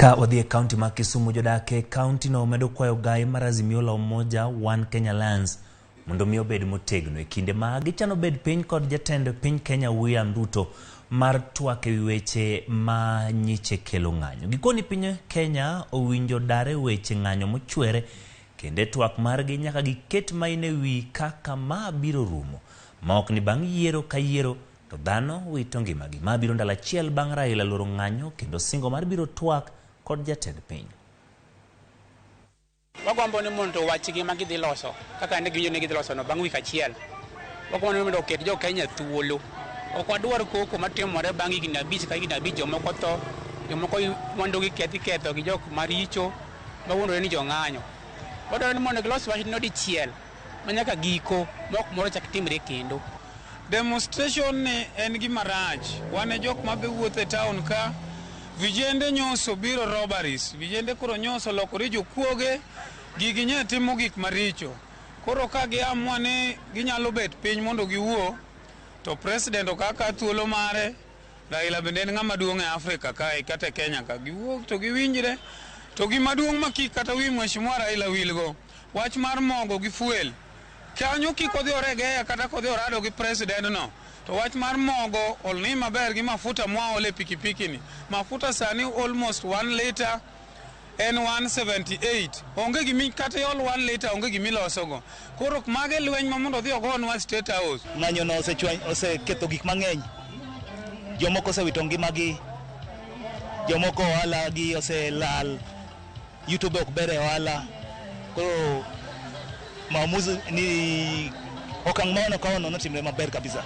Ka wadhie kaunti ma Kisumu, jodake kaunti no medo kwayo gai mar Azimio la Umoja One Kenya Alliance mondo mi obed motegno e kinde ma gichano bed piny kod jatend piny Kenya Ruto mar twak e weche ma nyiche kelo ng'anyo. Gikoni piny Kenya owinjo dare weche ng'anyo mochwere kende twak margi nyaka giket maine wi kaka ma biro rumo ma ok ni bang' yiero ka yiero to dhano wito ngimagi. Ma biro ndalo achiel bang' Raila loro ng'anyo kendo singo mar biro twak kod jatend piny. Wagombo ni mondo wachgi ma gidhi loso kaka ne giwinjo ni gidhi loso no bang' wik achiel. Wagombo ni mondo oket jo Kenya thuolo. Ok wadwar koko matimore bang' higni 5 ka higni 5 jomoko tho, jomoko mondo ketho gi jok maricho mawuondore ni jong'anyo. Wadwaro ni mondo gilos wach no dichiel manyaka giko mok moro chak timre kendo. Demonstration ne en gima rach. Wan e jok ma be wuotho e town ka. Vijende nyoso biro robberies. Vijende koro nyoso lokore jokuoge, gigi nye timo gik maricho. Koro ka giamua ni ginyalo bet piny mondo giwuo, to president okaka thuolo mare, Raila bende en ng'ama duong' e Afrika ka kata Kenya ka giwuok to giwinjre. To gima duong' ma kik kata wi mheshimiwa Raila wilgo, wach mar mogo gi fuel. Kanyo kik odhi oregeya kata kodhi orado gi president no. To wach mar mogo olni maber gi mafuta mwa ole pikipiki ni. Mafuta sani almost 1 liter en 178. Onge gimi kata ol 1 liter onge gimi loso go. Koro mage lweny ma mondo odhi ogonwa State House. Ng'anyo no oseketho gik mang'eny. Jomoko osewito ngimagi. Jomoko ohala gi oselal. YouTube ok bere ohala. Koro maamuzi ni okang' maono kaono notimre maber kabisa.